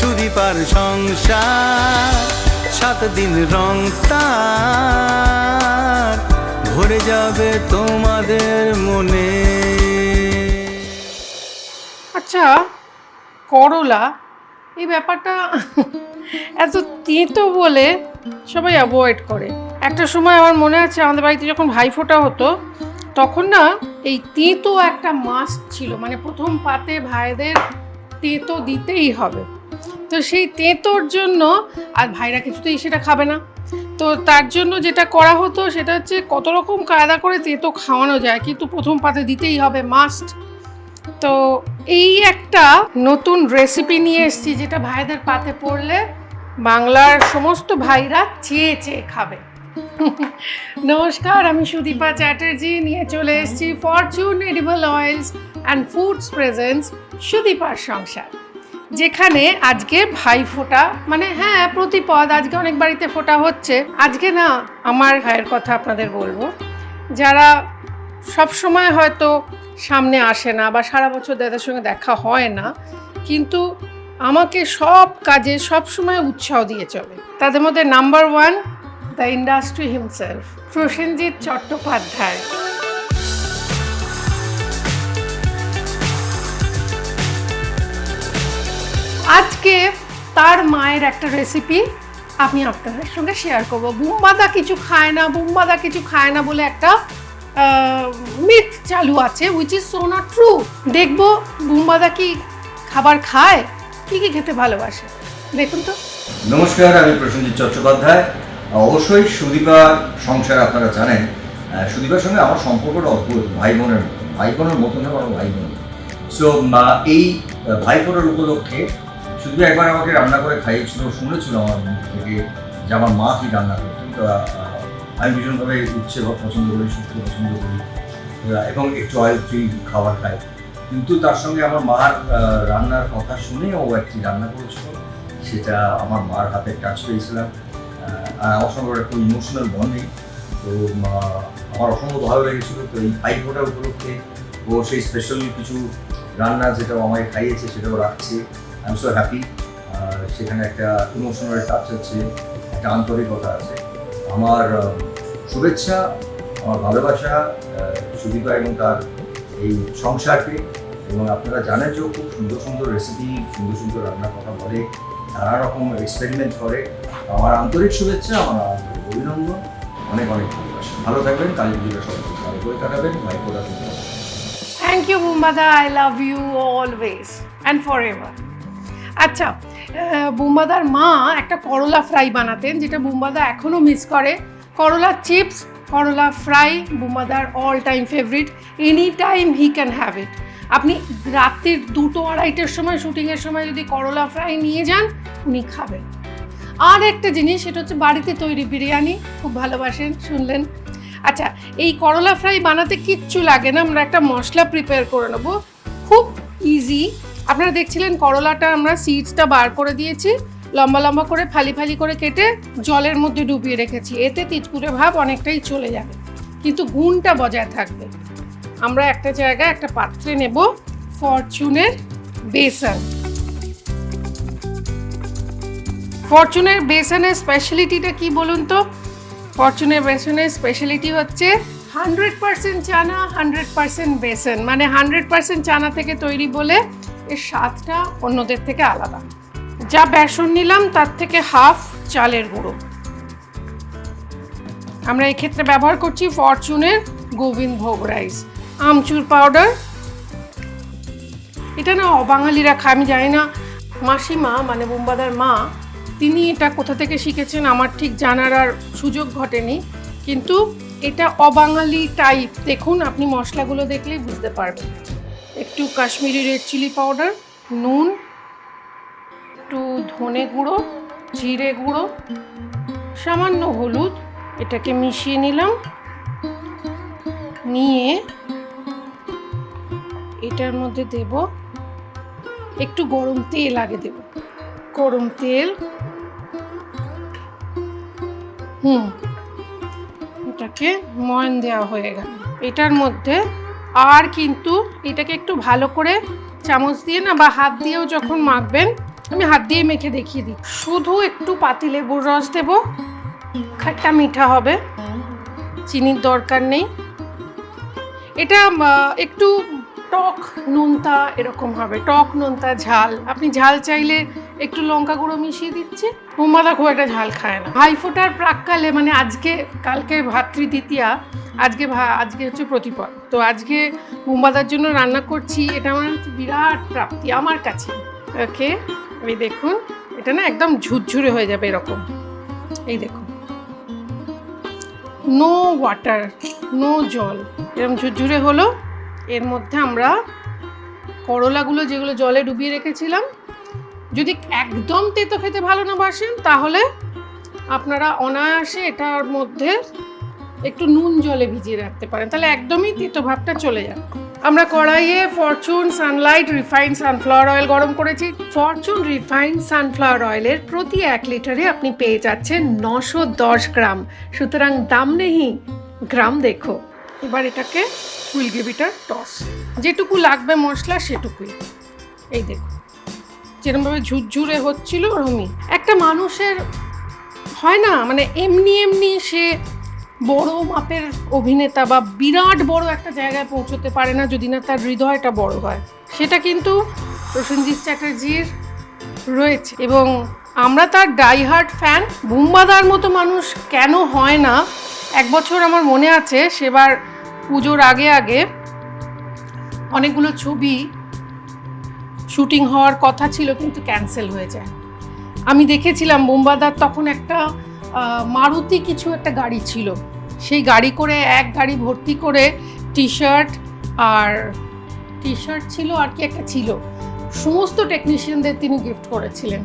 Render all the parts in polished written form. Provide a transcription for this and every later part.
সুদীপার সংসার 7 দিন রং তার ভরে যাবে তোমাদের মনে। আচ্ছা, করলা এই ব্যাপারটা এত তেঁতো বলে সবাই অ্যাভয়েড করে। একটা সময় আমার মনে আছে আমাদের বাড়িতে যখন ভাইফোঁটা হতো তখন না এই তেঁতো একটা মাস্ট ছিল, মানে প্রথম পাতে ভাইদের তেঁতো দিতেই হবে। তো সেই তেঁতোর জন্য, আর ভাইরা কিছুতেই সেটা খাবে না, তো তার জন্য যেটা করা হতো সেটা হচ্ছে কত রকম কায়দা করে তেঁতো খাওয়ানো যায়, কিন্তু প্রথম পাতে দিতেই হবে, মাস্ট। তো এই একটা নতুন রেসিপি নিয়ে এসেছি যেটা ভাইদের পাতে পড়লে বাংলার সমস্ত ভাইরা চেয়ে চেয়ে খাবে। নমস্কার, আমি সুদীপা চ্যাটার্জি নিয়ে চলে এসেছি Fortune edible oils and foods presents সুদীপার সংসার, যেখানে আজকে ভাইফোঁটা, মানে হ্যাঁ প্রতিপদ, আজকে অনেক বাড়িতে ফোঁটা হচ্ছে। আজকে না আমার ভাইয়ের কথা আপনাদের বলবো, যারা সব সময় হয়তো সামনে আসে না বা সারা বছর দাদার সঙ্গে দেখা হয় না, কিন্তু আমাকে সব কাজে সব সময় উৎসাহ দিয়ে চলে। তাদের মধ্যে number 1 the industry himself, Prosenjit Chattopadhyay. আজকে তার মায়ের একটা রেসিপি আমি আপনাদের সঙ্গে শেয়ার করব। বুম্বাদা কিছু খায় না, বুম্বাদা কিছু খায় না বলে একটা মিথ চালু আছে, which is so not true. দেখবো বুম্বাদা কি খাবার খায়, কি কি খেতে ভালোবাসে, দেখুন তো। নমস্কার, আমি প্রসেনজিৎ চট্টোপাধ্যায়। অবশ্যই সুদীপার সংসার আপনারা জানেন। সুদীপার সঙ্গে আমার সম্পর্কটা অদ্ভুত, ভাই বোনের মতো না, আমার ভাই বোন। সো এই ভাইফোঁটার উপলক্ষে সুদীপা একবার আমাকে রান্না করে খাইয়েছিল, শুনেছিল আমার মুখ থেকে যে আমার মা কি রান্না করতেন। তো আমি ভীষণভাবে উচ্ছে পছন্দ করি, শুক্তো পছন্দ করি এবং একটু অয়েল ফ্রি খাবার খাই। কিন্তু তার সঙ্গে আমার মার রান্নার কথা শুনে ও একটি রান্না করেছিল, সেটা আমার মার হাতে টাচ পেয়েছিলাম। আমার সঙ্গে একটা ইমোশনাল বন্ডিং, তো আমার অসম্ভব ভালো লেগেছিল। তো এই ভাইফোঁটা উপলক্ষে ও সেই স্পেশাল কিছু রান্না যেটা আমাকে খাইয়েছে সেটাও রাখছে। I am so happy. সেখানে একটা ইমোশনাল টাচ আছে, একটা আন্তরিকতা আছে। আমার শুভেচ্ছা, আমার ভালোবাসা সুদীপা এবং তার এই সংসারকে। এবং আপনারা জানেন যে খুব সুন্দর সুন্দর রেসিপি, সুন্দর সুন্দর রান্নার কথা বলে, নানা রকম এক্সপেরিমেন্ট করে। আমার আন্তরিক শুভেচ্ছা, আমার আন্তরিক অভিনন্দন, অনেক অনেক ভালোবাসা। ভালো থাকবেন, কালী পুজোটা সবাই ভালো করে কাটাবেন। ভাইফোঁটা থ্যাংক ইউ বুম্বাদা, I love you always and forever এভার। আচ্ছা, বুম্বাদার মা একটা করলা ফ্রাই বানাতেন, যেটা বুম্বাদা এখনও মিস করে। করলা চিপস, করলা ফ্রাই বুম্বাদার all time favourite. Any time he can have it. আপনি রাত্রির 2-2-2:30টার সময়, শুটিংয়ের সময় যদি করলা ফ্রাই নিয়ে যান, উনি খাবেন। আর একটা জিনিস, সেটা হচ্ছে বাড়িতে তৈরি বিরিয়ানি খুব ভালোবাসেন, শুনলেন। আচ্ছা, এই করলা ফ্রাই বানাতে কিচ্ছু লাগে না, আমরা একটা মশলা প্রিপেয়ার করে নেব, খুব ইজি। আপনারা দেখছিলেন করলাটা আমরা সিডসটা বার করে দিয়েছি, লম্বা লম্বা করে ফালি ফালি করে কেটে জলের মধ্যে ডুবিয়ে রেখেছি। এতে তিতকুটে ভাব অনেকটাই চলে যাবে, কিন্তু গুণটা বজায় থাকবে। আমরা একটা জায়গায় একটা পাত্রে নেব ফরচুনের বেসন। ফরচুনের বেসনের স্পেশালিটিটা কি বলুন তো? ফরচুনের বেসনের স্পেশালিটি হচ্ছে 100% চানা, 100% বেসন, মানে 100% চানা থেকে তৈরি বলে এর স্বাদটা অন্যদের থেকে আলাদা। যা বেসন নিলাম তার থেকে হাফ চালের গুঁড়ো। আমরা এক্ষেত্রে ব্যবহার করছি ফরচুনের গোবিন্দভোগ রাইস। আমচুর পাউডার, এটা না অবাঙালিরা খায়, আমি জানি না মাসিমা মানে বুম্বাদার মা তিনি এটা কোথা থেকে শিখেছেন আমার ঠিক জানার আর সুযোগ ঘটেনি, কিন্তু এটা অবাঙালি টাইপ। দেখুন, আপনি মশলাগুলো দেখলেই বুঝতে পারবেন। একটু কাশ্মীরি রেড চিলি পাউডার, নুন, একটু ধনে গুঁড়ো, জিরে গুঁড়ো, সামান্য হলুদ, এটাকে মিশিয়ে নিলাম। নিয়ে এটার মধ্যে দেব একটু গরম তেল, আগে দেব গরম তেল। এটাকে ময়ান দেওয়া হয়ে গেল। এটার মধ্যে আর কিন্তু এটাকে একটু ভালো করে চামচ দিয়ে না বা হাত দিয়েও যখন মাখবেন আমি হাত দিয়ে মেখে দেখিয়ে দিই। শুধু একটু পাতিলেবুর রস দেব, খাট্টা মিঠা হবে, চিনির দরকার নেই। এটা একটু টক নোনতা এরকম হবে, টক নোনতা ঝাল। আপনি ঝাল চাইলে একটু লঙ্কা গুঁড়ো মিশিয়ে দিচ্ছি। বুম্বাদা খুব একটা ঝাল খায় না। ভাইফোঁটার প্রাককালে মানে কালকে ভাতৃদ্বিতীয়া, আজকে হচ্ছে প্রতিপদ, তো আজকে বুম্বাদার জন্য রান্না করছি। এটা আমার বিরাট প্রাপ্তি আমার কাছে। ওকে, এই দেখুন, এটা না একদম ঝুরঝুরে হয়ে যাবে এরকম। এই দেখুন, নো ওয়াটার, নো জল, এরকম ঝুরঝুরে হলো। এর মধ্যে আমরা করলাগুলো যেগুলো জলে ডুবিয়ে রেখেছিলাম, যদি একদম তেতো খেতে ভালো না বাসেন তাহলে আপনারা অনায়াসে এটার মধ্যে একটু নুন জলে ভিজিয়ে রাখতে পারেন, তাহলে একদমই তেতো ভাবটা চলে যাবে। আমরা কড়াইয়ে Fortune Sunlight refined sunflower oil গরম করেছি। ফরচুন রিফাইন্ড সানফ্লাওয়ার অয়েলের প্রতি 1 লিটারে আপনি পেয়ে যাচ্ছেন 910 গ্রাম, সুতরাং দাম নেই, গ্রাম দেখো। এবার এটাকে will give it a toss. যেটুকু লাগবে মশলা সেটুকুই। এই দেখো, যেরকমভাবে ঝুরঝুরে হচ্ছিল ওরকমই। একটা মানুষের হয় না, মানে এমনি সে বড় মাপের অভিনেতা বা বিরাট বড় একটা জায়গায় পৌঁছতে পারে না যদি না তার হৃদয়টা বড় হয়। সেটা কিন্তু প্রসেনজিৎ চ্যাটার্জির রয়েছে, এবং আমরা তার ডাইহার্ট ফ্যান। বুম্বাদার মতো মানুষ কেন হয় না? এক বছর আমার মনে আছে, সেবার পুজোর আগে অনেকগুলো ছবি শুটিং হওয়ার কথা ছিল কিন্তু ক্যান্সেল হয়ে যায়। আমি দেখেছিলাম বুম্বাদার তখন একটা মারুতি কিছু একটা গাড়ি ছিল, সেই গাড়ি করে এক গাড়ি ভর্তি করে টি শার্ট ছিল আর কি একটা ছিল, সমস্ত টেকনিশিয়ানদের তিনি গিফট করেছিলেন।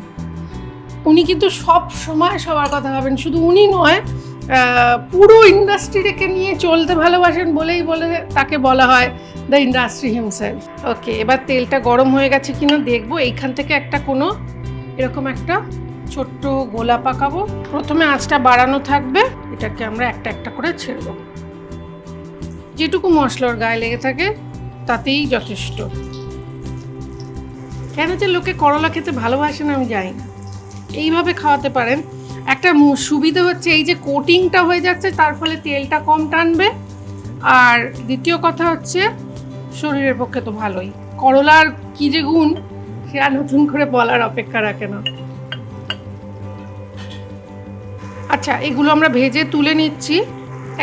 উনি কিন্তু সব সময় সবার কথা ভাবেন, শুধু উনি নয়, পুরো ইন্ডাস্ট্রিকে নিয়ে চলতে ভালোবাসেন বলেই তাকে বলা হয় দ্য ইন্ডাস্ট্রি হিমসেলফ। ওকে, এবার তেলটা গরম হয়ে গেছে কিনা দেখবো। এইখান থেকে এরকম একটা ছোট্ট গোলা পাকাবো। প্রথমে আঁচটা বাড়ানো থাকবে, এটাকে আমরা একটা একটা করে ছেড়ে যেটুকু মশলার গায়ে লেগে থাকে তাতেই যথেষ্ট। কেন যে লোকে করলা খেতে ভালোবাসে না আমি জানি না, এইভাবে খাওয়াতে পারেন। একটা সুবিধা হচ্ছে এই যে কোটিংটা হয়ে যাচ্ছে, তার ফলে তেলটা কম টানবে, আর দ্বিতীয় কথা হচ্ছে শরীরের পক্ষে তো ভালোই। করলার কি যে গুণ সে আর নতুন করে বলার অপেক্ষা রাখে না। আচ্ছা, এগুলো আমরা ভেজে তুলে নিচ্ছি,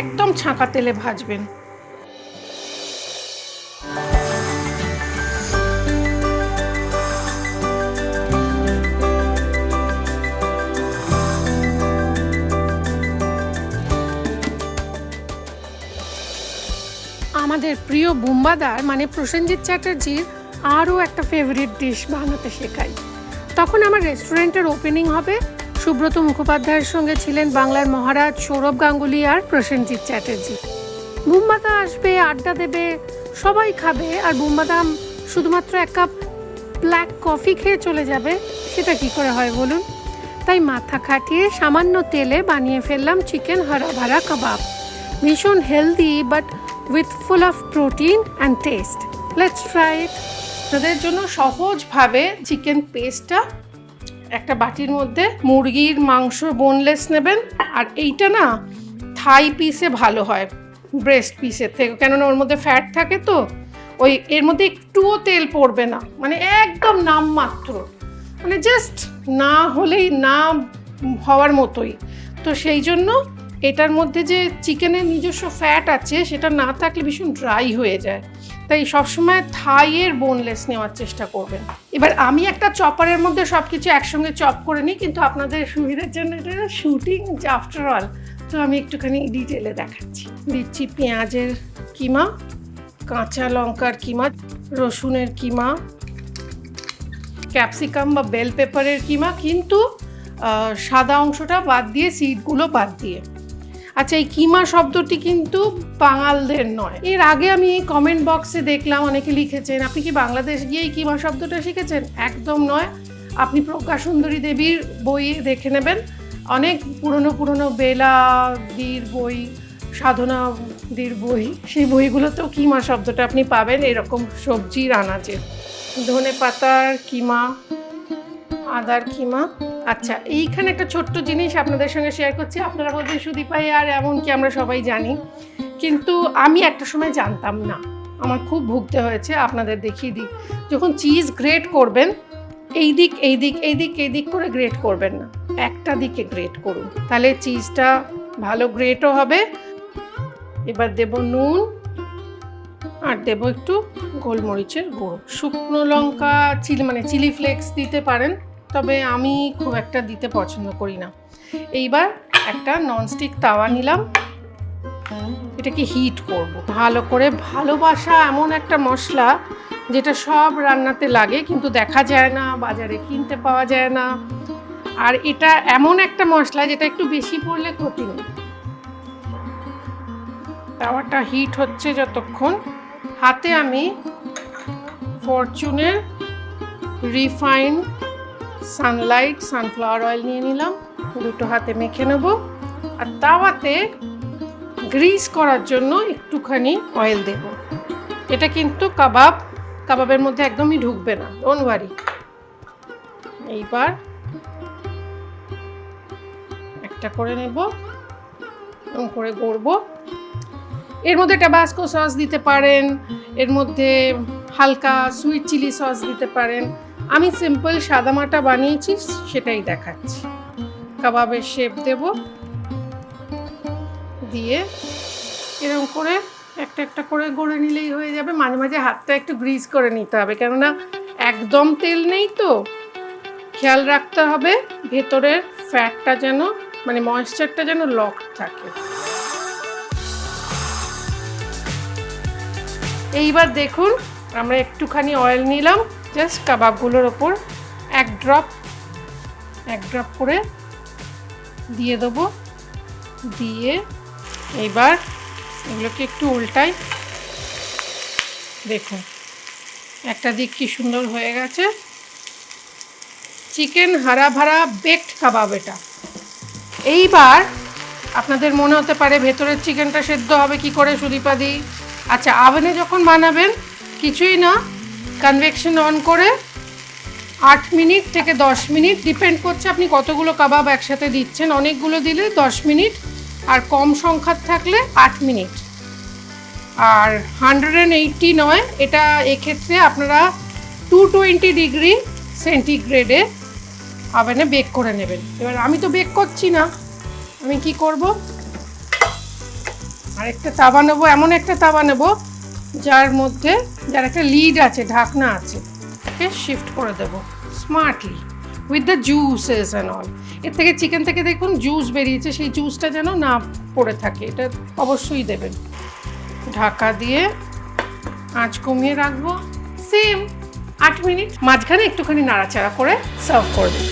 একদম ছাঁকা তেলে ভাজবেন। আমাদের প্রিয় বুম্বাদার মানে প্রসেনজিৎ চ্যাটার্জির আরও একটা ফেভারিট ডিশ বানাতে শেখাই। তখন আমার রেস্টুরেন্টের ওপেনিং হবে, সুব্রত মুখোপাধ্যায়ের সঙ্গে ছিলেন বাংলার মহারাজ সৌরভ গাঙ্গুলি আর প্রসেনজিৎ চ্যাটার্জি। বুম্বাদা আসবে, আড্ডা দেবে, সবাই খাবে, আর বুম্বাদা শুধুমাত্র 1 কাপ ব্ল্যাক কফি খেয়ে চলে যাবে, সেটা কি করে হয় বলুন? তাই মাথা খাটিয়ে সামান্য তেলে বানিয়ে ফেললাম চিকেন হারা ভারা কাবাব। ভীষণ healthy but with full of protein and taste. Let's try it. তাদের জন্য সহজভাবে চিকেন পেস্টটা একটা বাটির মধ্যে, মুরগির মাংস বোনলেস নেবেন, আর এইটা না থাই পিসে ভালো হয় ব্রেস্ট পিসের থেকে, কেননা ওর মধ্যে ফ্যাট থাকে, তো এর মধ্যে একটুও তেল পড়বে না, মানে একদম নামমাত্র, মানে জাস্ট না হলেই না হওয়ার মতোই। তো সেই জন্য এটার মধ্যে যে চিকেনের নিজস্ব ফ্যাট আছে সেটা না থাকলে ভীষণ ড্রাই হয়ে যায়, তাই সবসময় থাইয়ের বোনলেস নেওয়ার চেষ্টা করবেন। এবার আমি একটা চপারের মধ্যে সব কিছু একসঙ্গে চপ করে নিই, কিন্তু আপনাদের সুবিধার জন্য এটা শুটিং আফটার অল, তো আমি একটুখানি ডিটেলে দেখাচ্ছি। দিচ্ছি পেঁয়াজের কিমা, কাঁচা লঙ্কার কিমা, রসুনের কিমা, ক্যাপসিকাম বা বেল পেপারের কিমা, কিন্তু সাদা অংশটা বাদ দিয়ে, সিডগুলো বাদ দিয়ে। আচ্ছা, এই কিমা শব্দটি কিন্তু বাঙালদের নয়। এর আগে আমি কমেন্ট বক্সে দেখলাম অনেকে লিখেছেন আপনি কি বাংলাদেশ গিয়েই কিমা শব্দটা শিখেছেন? একদম নয়। আপনি প্রজ্ঞা সুন্দরী দেবীর বই দেখে নেবেন, অনেক পুরনো বেলাদির বই, সাধনাদির বই, সেই বইগুলোতেও কিমা শব্দটা আপনি পাবেন এরকম সবজির আনাজে। ধনে পাতার কিমা, আদার কিমা। আচ্ছা, এইখানে একটা ছোট্ট জিনিস আপনাদের সঙ্গে শেয়ার করছি। আপনারা বলবেন সুদীপাই আর এমন কি, আমরা সবাই জানি, কিন্তু আমি একটা সময় জানতাম না, আমার খুব ভুগতে হয়েছে। আপনাদের দেখিয়ে দিই, যখন চিজ গ্রেট করবেন এই দিক এই দিক এই দিক এই দিক করে গ্রেট করবেন না, একটা দিকে গ্রেট করুন, তাহলে চিজটা ভালো গ্রেটও হবে। এবার দেব নুন আর দেব একটু গোলমরিচের গুঁড়ো, শুকনো লঙ্কা, চিলি ফ্লেক্স দিতে পারেন, তবে আমি খুব একটা দিতে পছন্দ করি না। এইবার একটা ননস্টিক তাওয়া নিলাম, এটাকে হিট করব ভালো করে। ভালোবাসা এমন একটা মশলা যেটা সব রান্নাতে লাগে কিন্তু দেখা যায় না, বাজারে কিনতে পাওয়া যায় না। আর এটা এমন একটা মশলা যেটা একটু বেশি পড়লে ক্ষতি নেই। তাওয়াটা হিট হচ্ছে যতক্ষণ, হাতে আমি ফরচুনের রিফাইন্ড সানফ্লাওয়ার অয়েল নিয়ে নিলাম, দুটো হাতে মেখে নেব। আর তাওয়াতে গ্রিস করার জন্য একটুখানি অয়েল দেব। এটা কিন্তু কাবাবের মধ্যে একদমই ঢুকবে না, ডোন্ট ওয়ারি। এইবার একটা করে নেব, এরকম করে গড়ব। এর মধ্যে টাবাস্কো সস দিতে পারেন, এর মধ্যে হালকা সুইট চিলি সস দিতে পারেন। আমি সিম্পল সাদামাটা বানিয়েছি, সেটাই দেখাচ্ছি। কাবাবের শেপ দেব, দিয়ে এরকম করে একটা একটা করে গড়ে নিলেই হয়ে যাবে। মাঝে মাঝে হাতটা একটু গ্রিস করে নিতে হবে, কেননা একদম তেল নেই তো, খেয়াল রাখতে হবে ভেতরের ফ্যাটটা যেন, ময়েশ্চারটা যেন লক থাকে। এইবার দেখুন, আমরা একটুখানি অয়েল নিলাম, জাস্ট কাবাবগুলোর ওপর এক ড্রপ করে দিয়ে দেবো। দিয়ে এইবার এগুলোকে একটু উল্টাই। দেখুন একটা দিক কি সুন্দর হয়ে গেছে। চিকেন হারা ভারা বেকড কাবাব এটা। এইবার আপনাদের মনে হতে পারে ভেতরের চিকেনটা সেদ্ধ হবে কি করে সুদীপাদি? আচ্ছা, আভেনে যখন বানাবেন কিছুই না, কনভেকশন অন করে 8 মিনিট থেকে 10 মিনিট, ডিপেন্ড করছে আপনি কতগুলো কাবাব একসাথে দিচ্ছেন। অনেকগুলো দিলে 10 মিনিট, আর কম সংখ্যার থাকলে 8 মিনিট। আর 180 নয়, এটা এক্ষেত্রে আপনারা 220 ডিগ্রি সেন্টিগ্রেডে আভেনে বেক করে নেবেন। এবার আমি তো বেক করছি না, আমি কি করব, আরেকটা তাওয়া নেব, এমন একটা তাওয়া নেব যার একটা লিড আছে, ঢাকনা আছে, ওকে শিফট করে দেব smartly with the juices and all. এর থেকে চিকেন থেকে দেখুন জুস বেরিয়েছে, সেই জুসটা যেন না পড়ে থাকে, এটা অবশ্যই দেবেন। ঢাকা দিয়ে আঁচ কমিয়ে রাখবো, সেম 8 মিনিট। মাঝখানে একটুখানি নাড়াচাড়া করে সার্ভ করবেন।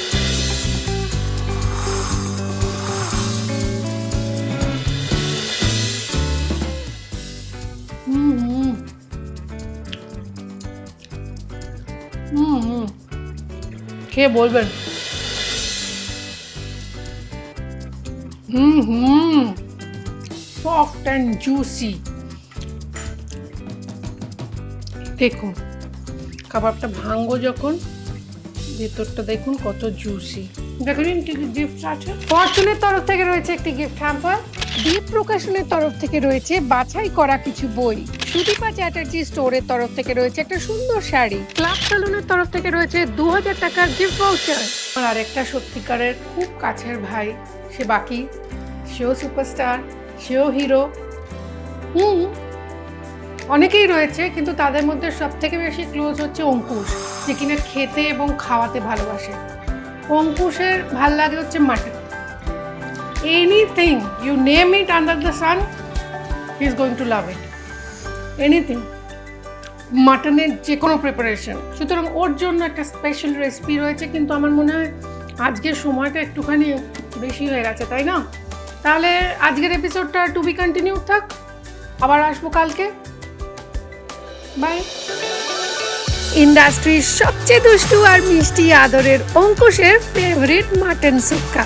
খেয়ে বলবেন। Soft and juicy. দেখুন কাবাবটা ভাঙবো যখন, ভেতরটা দেখুন কত জুসি। দেখুন কি গিফট আছে। ফরচুনের তরফ থেকে রয়েছে একটি গিফট হ্যাম্পার। দীপ প্রকাশনের তরফ থেকে রয়েছে বাছাই করা কিছু বই। সুদীপা চ্যাটার্জি স্টোরের তরফ থেকে রয়েছে একটা সুন্দর শাড়ি। ক্লাব সেলুনের তরফ থেকে রয়েছে 2000 টাকার গিফট ভাউচার। আর একটা সত্যিকারের খুব কাছের ভাই, সে বাকি, সেও সুপারস্টার, সেও হিরো। অনেকেই রয়েছে, কিন্তু তাদের মধ্যে সব থেকে বেশি ক্লোজ হচ্ছে অঙ্কুশ, যে কিনা খেতে এবং খাওয়াতে ভালোবাসে। অঙ্কুশের ভাল লাগে হচ্ছে mutton. Anything you name it under the sun, he is going to love it. Anything, মাটনের যে কোনো প্রিপারেশন। সুতরাং ওর জন্য একটা স্পেশাল রেসিপি রয়েছে, কিন্তু আমার মনে হয় আজকের সময়টা একটুখানি বেশি হয়ে গেছে, তাই না? তাহলে আজকের এপিসোডটা টু বি কন্টিনিউ থাক, আবার আসবো কালকে। বাই। ইন্ডাস্ট্রির সবচেয়ে দুষ্টু আর মিষ্টি আদরের অঙ্কুশের ফেভারিট মাটন সুক্কা।